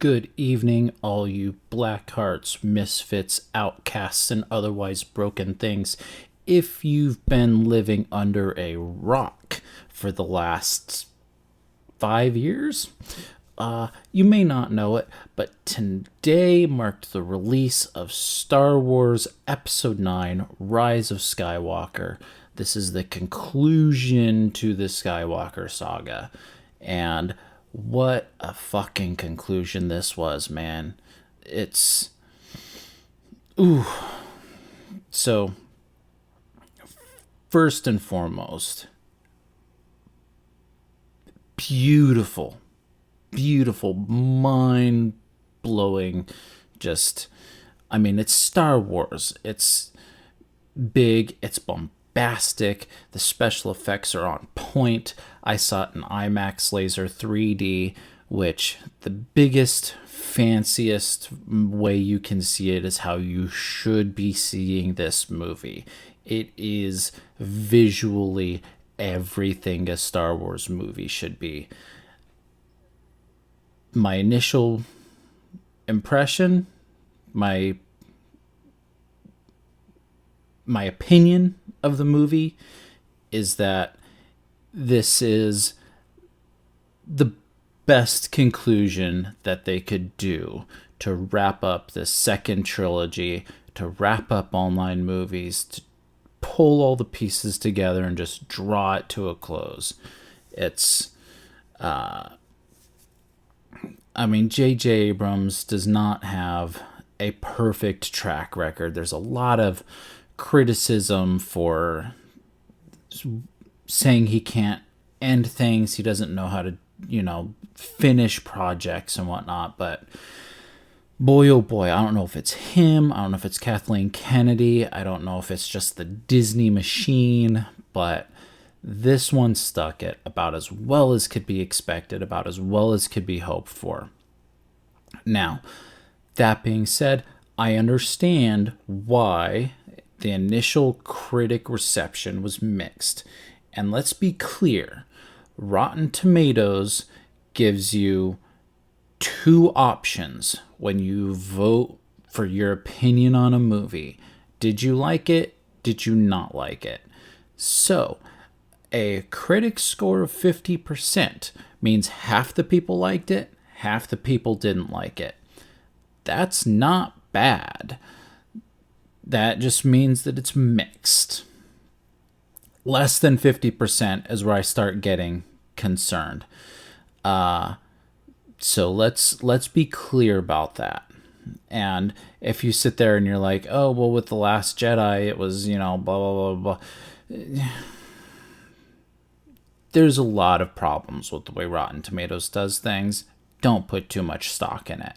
Good evening, all you black hearts, misfits, outcasts, and otherwise broken things. If you've been living under a rock for the last 5 years, you may not know it, but today marked the release of Star Wars Episode 9 Rise of Skywalker. This is the conclusion to the Skywalker saga. And what a fucking conclusion this was, man. It's. Ooh. So, first and foremost, beautiful, mind blowing. It's Star Wars. It's big, it's bombastic. The special effects are on point. I saw it in IMAX Laser 3D, which the biggest, fanciest way you can see it is how you should be seeing this movie. It is visually everything a Star Wars movie should be. My initial impression, my opinion of the movie is that this is the best conclusion that they could do to wrap up the second trilogy, to wrap up all 9 movies, to pull all the pieces together and just draw it to a close. It's, J.J. Abrams does not have a perfect track record. There's a lot of criticism for saying he can't end things. He doesn't know how to, finish projects and whatnot. But boy, oh boy, I don't know if it's him. I don't know if it's Kathleen Kennedy. I don't know if it's just the Disney machine. But this one stuck it about as well as could be expected, about as well as could be hoped for. Now, that being said, I understand why the initial critic reception was mixed. And let's be clear, Rotten Tomatoes gives you 2 options when you vote for your opinion on a movie. Did you like it? Did you not like it? So, a critic score of 50% means half the people liked it, half the people didn't like it. That's not bad. That just means that it's mixed. Less than 50% is where I start getting concerned. So let's be clear about that. And if you sit there and you're like, oh, well, with The Last Jedi, it was, blah, blah, blah, blah. There's a lot of problems with the way Rotten Tomatoes does things. Don't put too much stock in it.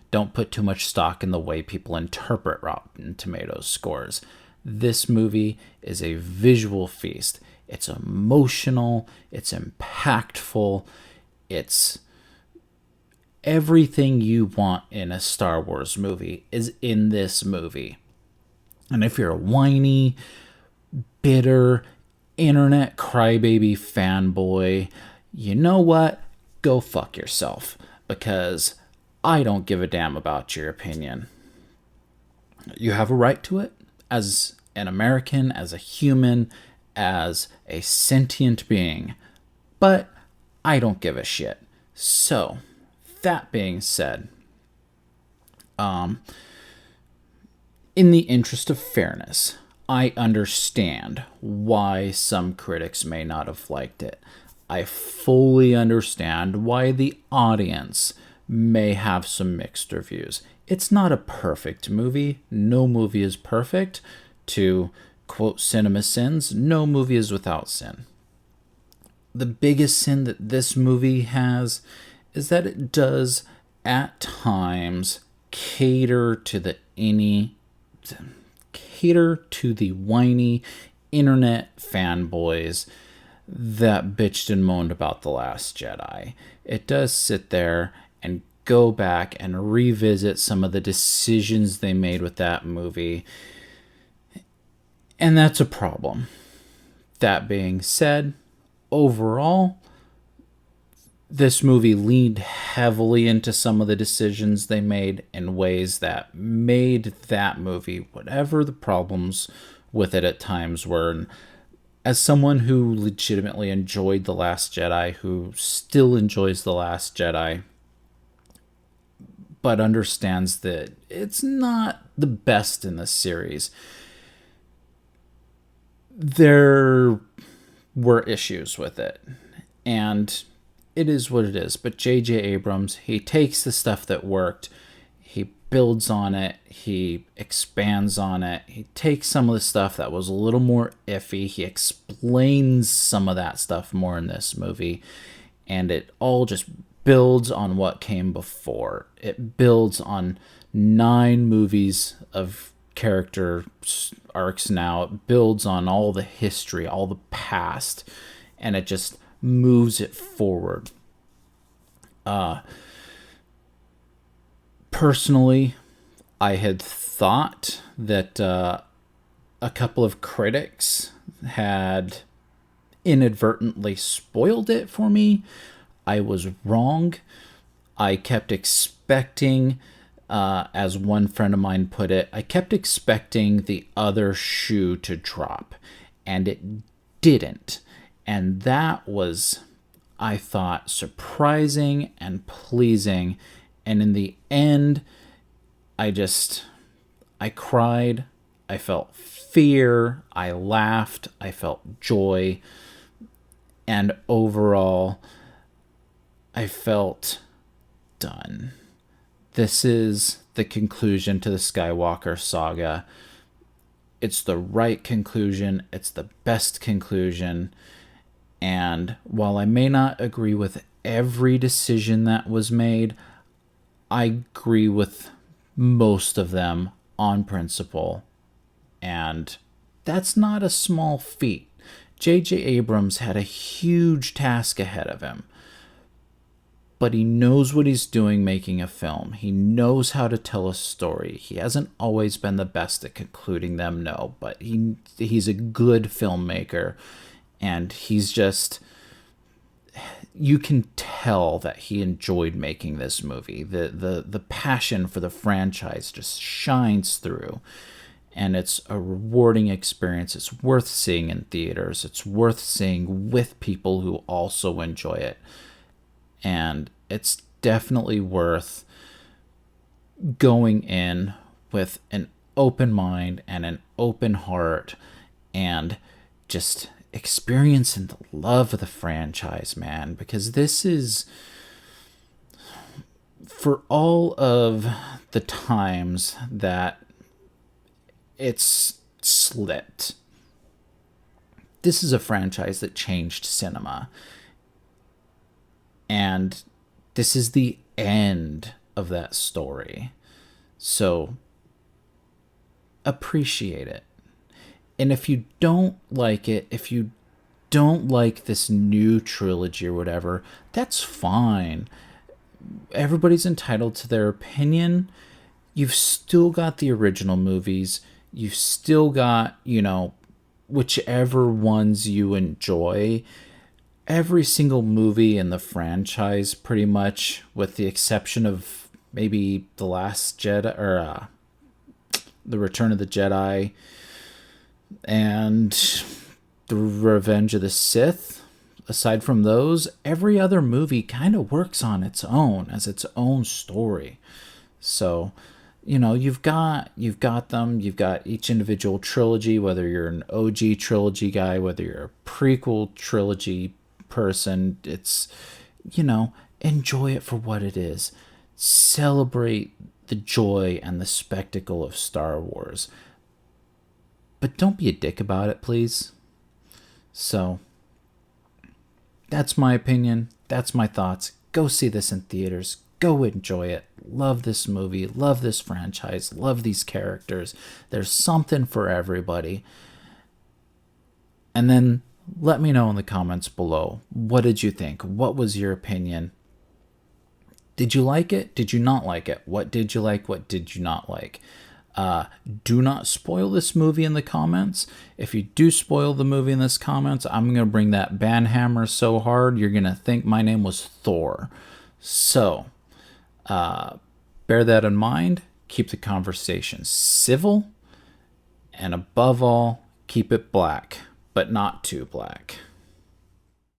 Don't put too much stock in the way people interpret Rotten Tomatoes scores. This movie is a visual feast. It's emotional. It's impactful. It's everything you want in a Star Wars movie is in this movie. And if you're a whiny, bitter, internet crybaby fanboy, you know what? Go fuck yourself. Because I don't give a damn about your opinion. You have a right to it as an American, as a human, as a sentient being. But I don't give a shit. So, that being said, in the interest of fairness, I understand why some critics may not have liked it. I fully understand why the audience may have some mixed reviews. It's not a perfect movie. No movie is perfect. To quote Cinema Sins, no movie is without sin. The biggest sin that this movie has is that it does, at times, cater to the whiny internet fanboys that bitched and moaned about The Last Jedi. It does sit there and go back and revisit some of the decisions they made with that movie. And that's a problem. That being said, overall, this movie leaned heavily into some of the decisions they made in ways that made that movie, whatever the problems with it at times were. And as someone who legitimately enjoyed The Last Jedi, who still enjoys The Last Jedi, but understands that it's not the best in this series, there were issues with it. And it is what it is. But J.J. Abrams, he takes the stuff that worked, he builds on it, he expands on it, he takes some of the stuff that was a little more iffy, he explains some of that stuff more in this movie, and it all just builds on what came before. It builds on 9 movies of character arcs now. It builds on all the history, all the past, and it just moves it forward. Personally, I had thought that a couple of critics had inadvertently spoiled it for me. I was wrong. I kept expecting, as one friend of mine put it, I kept expecting the other shoe to drop, and it didn't. And that was, I thought, surprising and pleasing. And in the end, I cried, I felt fear, I laughed, I felt joy, and overall, I felt done. This is the conclusion to the Skywalker saga. It's the right conclusion. It's the best conclusion. And while I may not agree with every decision that was made, I agree with most of them on principle. And that's not a small feat. J.J. Abrams had a huge task ahead of him. But he knows what he's doing making a film. He knows how to tell a story. He hasn't always been the best at concluding them, no, but he's a good filmmaker. And he's just, you can tell that he enjoyed making this movie. The passion for the franchise just shines through. And it's a rewarding experience. It's worth seeing in theaters. It's worth seeing with people who also enjoy it. And it's definitely worth going in with an open mind and an open heart and just experiencing the love of the franchise, man. Because this is, for all of the times that it's slipped, this is a franchise that changed cinema. And this is the end of that story. So appreciate it. And if you don't like it, if you don't like this new trilogy or whatever, that's fine. Everybody's entitled to their opinion. You've still got the original movies. You've still got, whichever ones you enjoy. Every single movie in the franchise, pretty much, with the exception of maybe The Last Jedi, or The Return of the Jedi, and The Revenge of the Sith, aside from those, every other movie kind of works on its own, as its own story. So, you've got them, you've got each individual trilogy, whether you're an OG trilogy guy, whether you're a prequel trilogy person, it's, enjoy it for what it is. Celebrate the joy and the spectacle of Star Wars. But don't be a dick about it, please. So, that's my opinion. That's my thoughts. Go see this in theaters. Go enjoy it. Love this movie. Love this franchise. Love these characters. There's something for everybody. And then let me know in the comments below. What did you think? What was your opinion? Did you like it? Did you not like it? What did you like? What did you not like? Do not spoil this movie in the comments. If you do spoil the movie in this comments, I'm going to bring that banhammer so hard you're going to think my name was Thor. So, bear that in mind. Keep the conversation civil. And above all, keep it black, but not too black.